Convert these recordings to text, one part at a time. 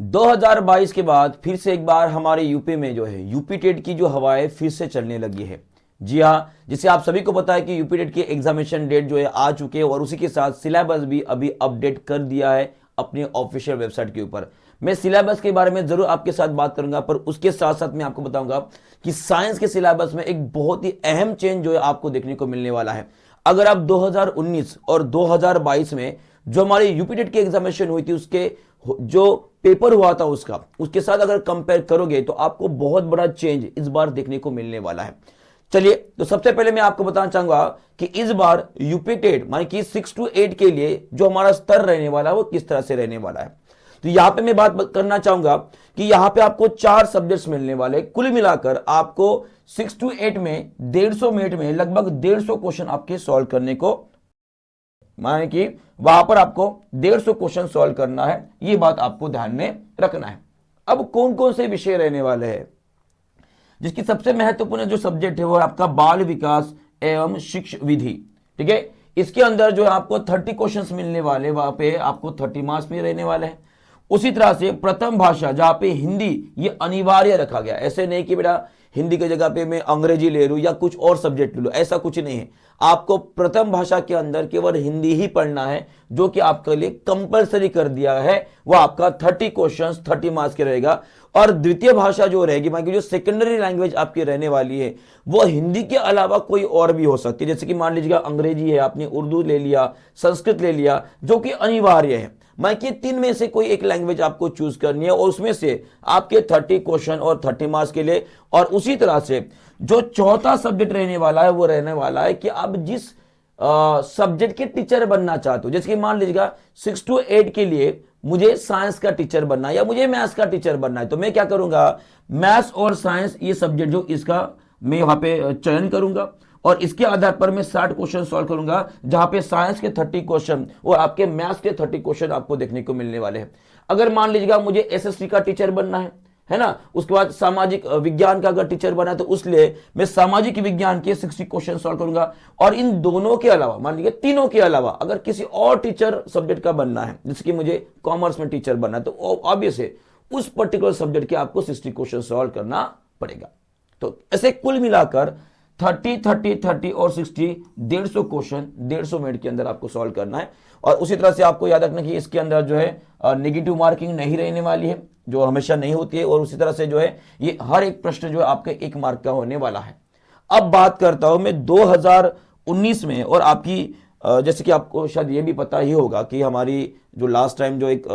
2022 के बाद फिर से एक बार हमारे यूपी में जो है यूपी टेट की जो हवाएं फिर से चलने लगी है। जी हाँ, जिसे आप सभी को पता है कि यूपी टेट की एग्जामिनेशन डेट जो है आ चुके हैं और उसी के साथ सिलेबस भी अभी अपडेट कर दिया है अपनी ऑफिशियल वेबसाइट के ऊपर। मैं सिलेबस के बारे में जरूर आपके साथ बात करूंगा, पर उसके साथ साथ मैं आपको बताऊंगा कि साइंस के सिलेबस में एक बहुत ही अहम चेंज जो है आपको देखने को मिलने वाला है। अगर आप 2019 और 2022 में जो हमारी यूपी टेट की एग्जामिनेशन हुई थी उसके जो पेपर हुआ था उसके साथ अगर कंपेयर करोगे तो आपको बहुत बड़ा चेंज इस बार देखने को मिलने वाला है। चलिए, तो सबसे पहले मैं आपको बताना चाहूंगा कि इस बार यूपी टेट माने कि 6 to 8 के लिए जो हमारा स्तर रहने वाला है वो किस तरह से रहने वाला है। तो यहां पे मैं बात करना चाहूंगा कि यहां पे आपको 4 सब्जेक्ट्स मिलने वाले, कुल मिलाकर आपको 6 to 8 में 150 मिनट में लगभग 150 क्वेश्चन आपके सॉल्व करने को, माने कि वहां पर आपको 150 क्वेश्चन सॉल्व करना है। ये बात आपको ध्यान में रखना है। अब कौन कौन से विषय रहने वाले हैं, जिसकी सबसे महत्वपूर्ण जो सब्जेक्ट है वो आपका बाल विकास एवं शिक्षा विधि। ठीक है, इसके अंदर जो आपको 30 क्वेश्चंस मिलने वाले, वहां पे आपको 30 मार्क्स में रहने वाले हैं। उसी तरह से प्रथम भाषा, जहां पे हिंदी ये अनिवार्य रखा गया, ऐसे नहीं कि बेटा हिंदी की जगह पे मैं अंग्रेजी ले लूं या कुछ और सब्जेक्ट ले लूं, ऐसा कुछ नहीं है। आपको प्रथम भाषा के अंदर केवल हिंदी ही पढ़ना है, जो कि आपके लिए कंपलसरी कर दिया है। वो आपका 30 क्वेश्चंस 30 मार्क्स के रहेगा। और द्वितीय भाषा जो रहेगी, मान जो सेकेंडरी लैंग्वेज आपकी रहने वाली है, वो हिंदी के अलावा कोई और भी हो सकती है। जैसे कि मान लीजिएगा अंग्रेजी है, आपने उर्दू ले लिया, संस्कृत ले लिया, जो कि अनिवार्य है। मान कि 3 में से कोई एक लैंग्वेज आपको चूज करनी है और उसमें से आपके 30 क्वेश्चन और 30 मार्क्स के लिए। और उसी तरह से जो चौथा सब्जेक्ट रहने वाला है वो रहने वाला है कि आप जिस सब्जेक्ट के टीचर बनना चाहते हो। जैसे कि मान लीजिएगा 6 to 8 के लिए मुझे साइंस का टीचर बनना है या मुझे मैथ्स का टीचर बनना है, तो मैं क्या करूंगा, मैथ्स और साइंस ये सब्जेक्ट जो इसका मैं वहां पे चयन करूंगा और इसके आधार पर मैं 60 क्वेश्चन सॉल्व करूंगा, जहां पे साइंस के 30 क्वेश्चन और आपके मैथ्स के 30 क्वेश्चन आपको देखने को मिलने वाले हैं। अगर मान लीजिएगा मुझे एसएसटी का टीचर बनना है ना, उसके बाद सामाजिक विज्ञान का अगर टीचर बना तो उसलिए मैं सामाजिक विज्ञान के 60 क्वेश्चन सॉल्व करूंगा। और इन दोनों के अलावा, मान लीजिए तीनों के अलावा अगर किसी और टीचर सब्जेक्ट का बनना है, जैसे कि मुझे कॉमर्स में टीचर बनना है, तो ऑब्वियस है उस पर्टिकुलर सब्जेक्ट के आपको 60 क्वेश्चन सॉल्व करना पड़ेगा। तो ऐसे कुल मिलाकर 30, 30, 30 और 60 150 क्वेश्चन 150 मिनट के अंदर आपको सॉल्व करना है। और उसी तरह से आपको याद रखना कि इसके अंदर जो है नेगेटिव मार्किंग नहीं रहने वाली है, जो हमेशा नहीं होती है। और उसी तरह से जो है ये हर एक प्रश्न जो है आपके 1 मार्क का होने वाला है। अब बात करता हूं मैं 2019 में, और आपकी जैसे कि आपको शायद ये भी पता ही होगा कि हमारी जो लास्ट टाइम जो एक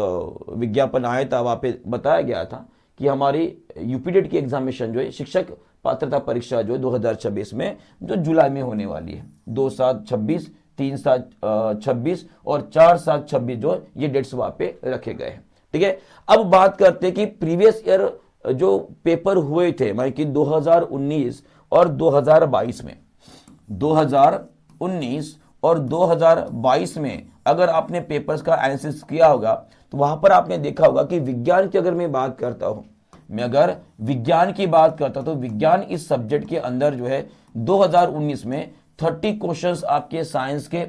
विज्ञापन आया था वहां पे बताया गया था कि हमारी यूपी टेट की एग्जामिनेशन जो है शिक्षक पात्रता परीक्षा जो है 2026 में जो जुलाई में होने वाली है। 2/7/26, 3/7/26 और 4/7/26 जो ये डेट्स वहां पे रखे गए हैं। ठीक है, अब बात करते हैं कि प्रीवियस ईयर जो पेपर हुए थे, माने कि 2019 और 2022 में, 2019 और 2022 में अगर आपने पेपर्स का एनालिसिस किया होगा तो वहां पर आपने देखा होगा कि विज्ञान की अगर मैं बात करता हूं, मैं अगर विज्ञान की बात करता तो विज्ञान इस सब्जेक्ट के अंदर जो है 2019 में 30 क्वेश्चंस आपके साइंस के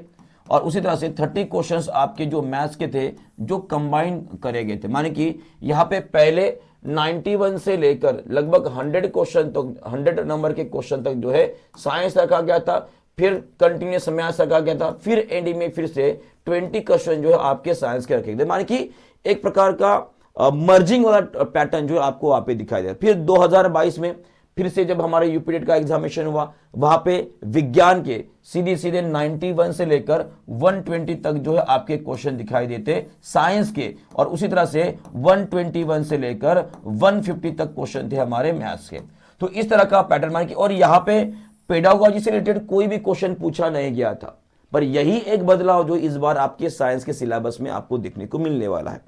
और उसी तरह से 30 क्वेश्चंस आपके जो मैथ्स के थे जो कंबाइन करे गए थे। माने कि यहाँ पे पहले 91 से लेकर लगभग 100 क्वेश्चन तक, 100 नंबर के क्वेश्चन तक जो है साइंस रखा गया था, फिर कंटिन्यूस मैथ्स रखा गया था, फिर एंडिंग में फिर से 20 क्वेश्चन जो है आपके साइंस के रखे गए। माने कि एक प्रकार का मर्जिंग वाला पैटर्न जो आपको वहां पे दिखाई दे। फिर 2022 में फिर से जब हमारे यूपी टेट का एग्जामिनेशन हुआ, वहां पे विज्ञान के सीधे 91 से लेकर 120 तक जो है आपके क्वेश्चन दिखाई देते साइंस के, और उसी तरह से 121 से लेकर 150 तक क्वेश्चन थे हमारे मैथ्स के। तो इस तरह का पैटर्न माने कि, और यहाँ पे पेडागोजी से रिलेटेड कोई भी क्वेश्चन पूछा नहीं गया था। पर यही एक बदलाव जो इस बार आपके साइंस के सिलेबस में आपको देखने को मिलने वाला है,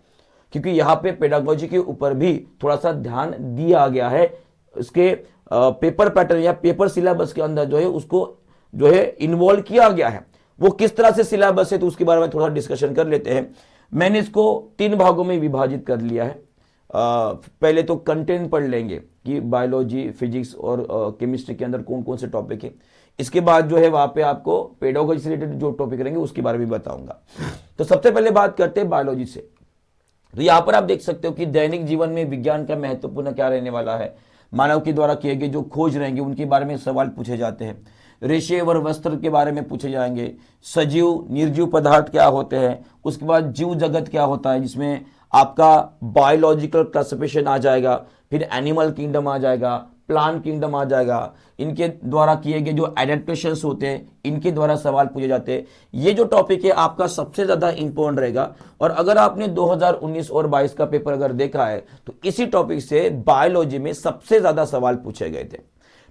क्योंकि यहाँ पे पेडागोजी के ऊपर भी थोड़ा सा ध्यान दिया गया है। इसके पेपर पैटर्न या पेपर सिलेबस के अंदर जो है उसको जो है इन्वॉल्व किया गया है। वो किस तरह से सिलेबस है तो उसके बारे में थोड़ा डिस्कशन कर लेते हैं। मैंने इसको 3 भागों में विभाजित कर लिया है। पहले तो कंटेंट पढ़ लेंगे कि बायोलॉजी, फिजिक्स और केमिस्ट्री के अंदर कौन कौन से टॉपिक है। इसके बाद जो है वहां पे आपको पेडागोजी से रिलेटेड जो टॉपिक रहेंगे उसके बारे में बताऊंगा। तो सबसे पहले बात करते हैं बायोलॉजी से। तो यहाँ पर आप देख सकते हो कि दैनिक जीवन में विज्ञान का महत्वपूर्ण क्या रहने वाला है। मानव के द्वारा किए गए जो खोज रहेंगे उनके बारे में सवाल पूछे जाते हैं। रेशे और वस्त्र के बारे में पूछे जाएंगे। सजीव निर्जीव पदार्थ क्या होते हैं, उसके बाद जीव जगत क्या होता है, जिसमें आपका बायोलॉजिकल क्लासिफिकेशन आ जाएगा, फिर एनिमल किंगडम आ जाएगा, प्लांट किंगडम आ जाएगा। इनके द्वारा किए गए जो एडेप्टेशंस होते हैं इनके द्वारा सवाल पूछे जाते हैं। ये जो टॉपिक है आपका सबसे ज़्यादा इंपॉर्टेंट रहेगा। और अगर आपने 2019 और 22 का पेपर अगर देखा है तो इसी टॉपिक से बायोलॉजी में सबसे ज़्यादा सवाल पूछे गए थे।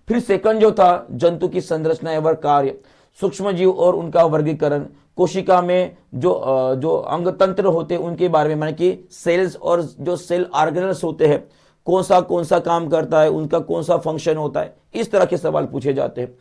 फिर सेकंड जो था जंतु की संरचना एवं कार्य, सूक्ष्म जीव और उनका वर्गीकरण, कोशिका में जो अंग तंत्र होते हैं उनके बारे में, माने कि सेल्स और जो सेल ऑर्गेनल्स होते हैं कौन सा काम करता है, उनका कौन सा फंक्शन होता है, इस तरह के सवाल पूछे जाते हैं।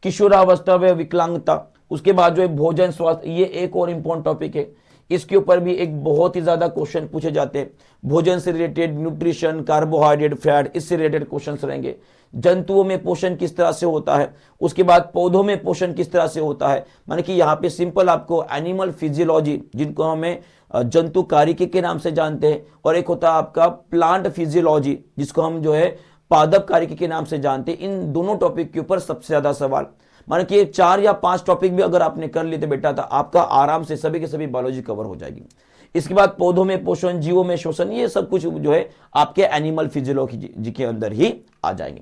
किशोरावस्था व विकलांगता, उसके बाद जो है भोजन स्वास्थ्य, ये एक और इम्पोर्टेंट टॉपिक है। इसके ऊपर भी एक बहुत ही ज्यादा क्वेश्चन पूछे जाते हैं। भोजन से रिलेटेड न्यूट्रिशन, कार्बोहाइड्रेट, फैट, इससे रिलेटेड क्वेश्चंस रहेंगे। जंतुओं में पोषण किस तरह से होता है, उसके बाद पौधों में पोषण किस तरह से होता है, माने कि यहाँ पे सिंपल आपको एनिमल फिजियोलॉजी, जिनको हमें जंतु कारिकी के नाम से जानते हैं, और एक होता है आपका प्लांट फिजियोलॉजी जिसको हम जो है पादप कारिकी के नाम से जानते हैं। इन दोनों टॉपिक के ऊपर सबसे ज्यादा सवाल, माने कि 4 या 5 टॉपिक भी अगर आपने कर लिए थे बेटा तो आपका आराम से सभी के सभी बायोलॉजी कवर हो जाएगी। इसके बाद पौधों में पोषण, जीवों में शोषण, ये सब कुछ जो है आपके एनिमल फिजियोलॉजी के अंदर ही आ जाएंगे।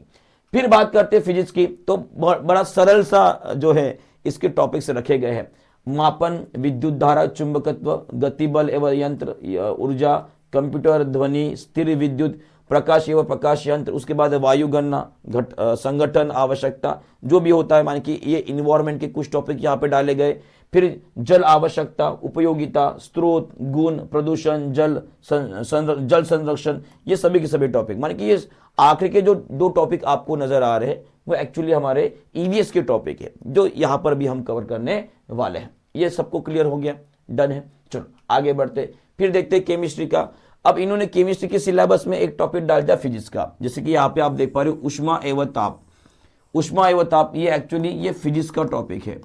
फिर बात करते हैं फिजिक्स की, तो बड़ा सरल सा जो है इसके टॉपिक्स रखे गए हैं। मापन, विद्युत धारा, चुंबकत्व, गति बल एवं यंत्र, ऊर्जा, कंप्यूटर, ध्वनि, स्थिर विद्युत, प्रकाश एवं प्रकाश यंत्र, उसके बाद वायु गणना, संगठन, आवश्यकता, जो भी होता है, माने कि ये इन्वायरमेंट के कुछ टॉपिक यहाँ पे डाले गए। फिर जल आवश्यकता, उपयोगिता, स्रोत, गुण, प्रदूषण, जल संरक्षण, ये सभी के सभी टॉपिक, माने कि ये आखिर के जो 2 टॉपिक आपको नजर आ रहे हैं वो एक्चुअली हमारे ईवीएस के टॉपिक है जो यहाँ पर भी हम कवर करने वाले हैं। ये सबको क्लियर हो गया, डन है। चलो आगे बढ़ते, फिर देखते हैं केमिस्ट्री का। अब इन्होंने केमिस्ट्री के सिलेबस में एक टॉपिक डाल दिया फिजिक्स का, जैसे कि यहाँ पे आप देख पा रहे हो ऊष्मा एवं ताप। ऊष्मा एवं ताप ये एक्चुअली ये फिजिक्स का टॉपिक है,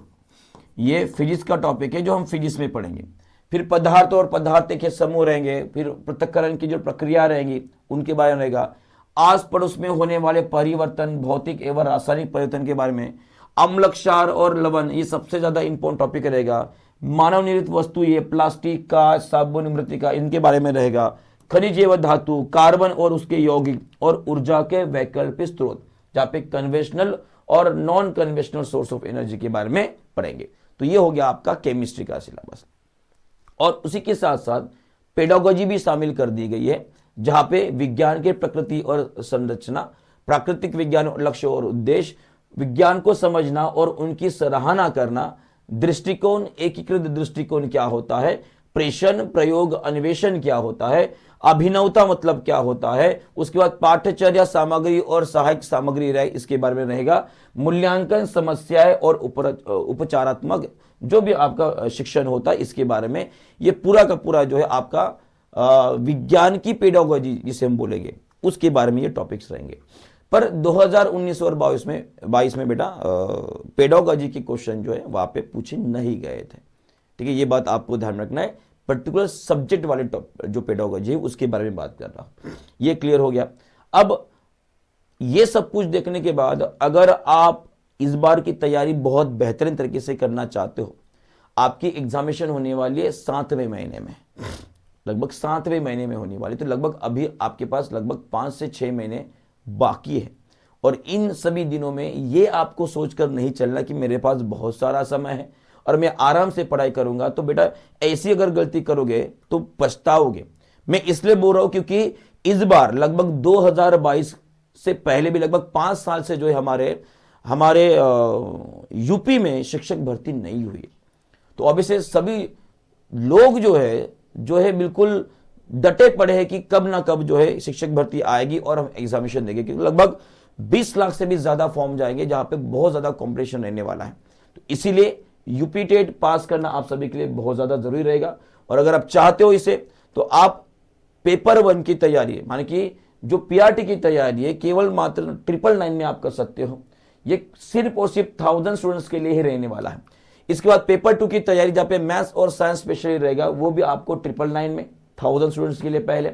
ये फिजिक्स का टॉपिक है जो हम फिजिक्स में पढ़ेंगे। फिर पदार्थ और पदार्थ के समूह रहेंगे, फिर पृथक्करण की जो प्रक्रिया रहेंगी उनके बारे में रहेगा। आस पड़ोस में होने वाले परिवर्तन, भौतिक एवं रासायनिक परिवर्तन के बारे में। अम्ल, क्षार और लवण, ये सबसे ज्यादा इंपॉर्टेंट टॉपिक रहेगा। मानव निर्मित वस्तु, ये प्लास्टिक, कांच, साबुन, मृतिका, इनके बारे में रहेगा। खनिज एवं धातु, कार्बन और उसके यौगिक, और ऊर्जा के वैकल्पिक स्रोत, जहाँ पे कन्वेंशनल और non conventional source of energy के बारे में पढ़ेंगे। तो ये हो गया आपका केमिस्ट्री का सिलेबस। और उसी के साथ साथ पेडागोजी भी शामिल कर दी गई है, जहां पे विज्ञान के प्रकृति और संरचना, प्राकृतिक विज्ञान, लक्ष्य और उद्देश्य, विज्ञान को समझना और उनकी सराहना करना, दृष्टिकोण, एकीकृत दृष्टिकोण क्या होता है, प्रेषण, प्रयोग, अन्वेषण क्या होता है, अभिनवता मतलब क्या होता है, उसके बाद पाठ्यचर्या सामग्री और सहायक सामग्री रहे, इसके बारे में रहेगा। मूल्यांकन, समस्याएं और उपचारात्मक जो भी आपका शिक्षण होता है इसके बारे में, ये पूरा का पूरा जो है आपका विज्ञान की पेडागोजी जिसे हम बोलेंगे उसके बारे में ये टॉपिक्स रहेंगे। पर 2019 और 22 में बेटा पेडागोजी के क्वेश्चन जो है वहां पे पूछे नहीं गए थे। ठीक है, ये बात आपको ध्यान रखना है। पर्टिकुलर सब्जेक्ट वाले जो पेडागोजी है उसके बारे में बात कर रहा हूं, ये क्लियर हो गया। अब ये सब कुछ देखने के बाद अगर आप इस बार की तैयारी बहुत बेहतरीन तरीके से करना चाहते हो, आपकी एग्जामिनेशन होने वाली है 7वें महीने में, लगभग 7वें महीने में होने वाली, तो लगभग अभी आपके पास लगभग 5 से 6 महीने बाकी है। और इन सभी दिनों में ये आपको सोचकर नहीं चलना कि मेरे पास बहुत सारा समय है और मैं आराम से पढ़ाई करूंगा, तो बेटा ऐसी अगर गलती करोगे तो पछताओगे। मैं इसलिए बोल रहा हूं क्योंकि इस बार लगभग 2022 से पहले भी लगभग 5 साल से जो है हमारे यूपी में शिक्षक भर्ती नहीं हुई। तो अभी से सभी लोग जो है बिल्कुल डटे पड़े हैं कि कब ना कब जो है शिक्षक भर्ती आएगी और हम एग्जामिनेशन देंगे, क्योंकि लगभग 20 लाख से भी ज्यादा फॉर्म जाएंगे जहां पे बहुत ज्यादा कंपटीशन रहने वाला है। तो इसीलिए यूपी टेट पास करना आप सभी के लिए बहुत ज्यादा जरूरी रहेगा। और अगर आप चाहते हो इसे, तो आप पेपर 1 की तैयारी, माने कि जो पीआरटी की तैयारी है, केवल मात्र 999 में आप कर सकते हो। ये सिर्फ और सिर्फ 1000 स्टूडेंट्स के लिए ही रहने वाला है। इसके बाद पेपर 2 की तैयारी, जहां पे मैथ्स और साइंस स्पेशली रहेगा, वो भी आपको 999 में 1000 स्टूडेंट्स के लिए पहले।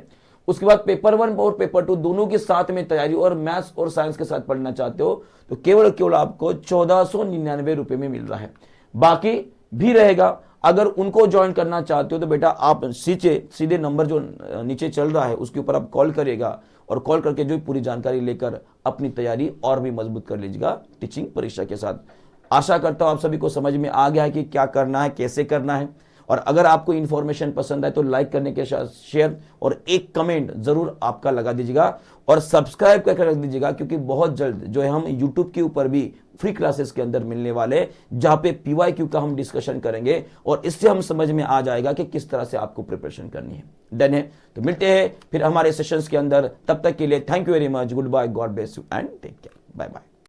उसके बाद पेपर 1 और पेपर 2 दोनों के साथ में तैयारी और मैथ्स और साइंस के साथ पढ़ना चाहते हो तो केवल आपको 1499 रुपए में मिल रहा है। बाकी भी रहेगा, अगर उनको ज्वाइन करना चाहते हो तो बेटा आप सीधे नंबर जो नीचे चल रहा है उसके ऊपर आप कॉल करिएगा और कॉल करके जो पूरी जानकारी लेकर अपनी तैयारी और भी मजबूत कर लीजिएगा टीचिंग परीक्षा के साथ। आशा करता हूं आप सभी को समझ में आ गया है कि क्या करना है, कैसे करना है। और अगर आपको इन्फॉर्मेशन पसंद आए तो लाइक करने के साथ शेयर और एक कमेंट जरूर आपका लगा दीजिएगा और सब्सक्राइब करके रख दीजिएगा, क्योंकि बहुत जल्द जो है हम यूट्यूब के ऊपर भी फ्री क्लासेस के अंदर मिलने वाले, जहां पे PYQ का हम डिस्कशन करेंगे और इससे हम समझ में आ जाएगा कि किस तरह से आपको प्रिपरेशन करनी है। डन है? तो मिलते हैं फिर हमारे सेशंस के अंदर, तब तक के लिए thank you very much, goodbye, God bless you and take care, bye bye.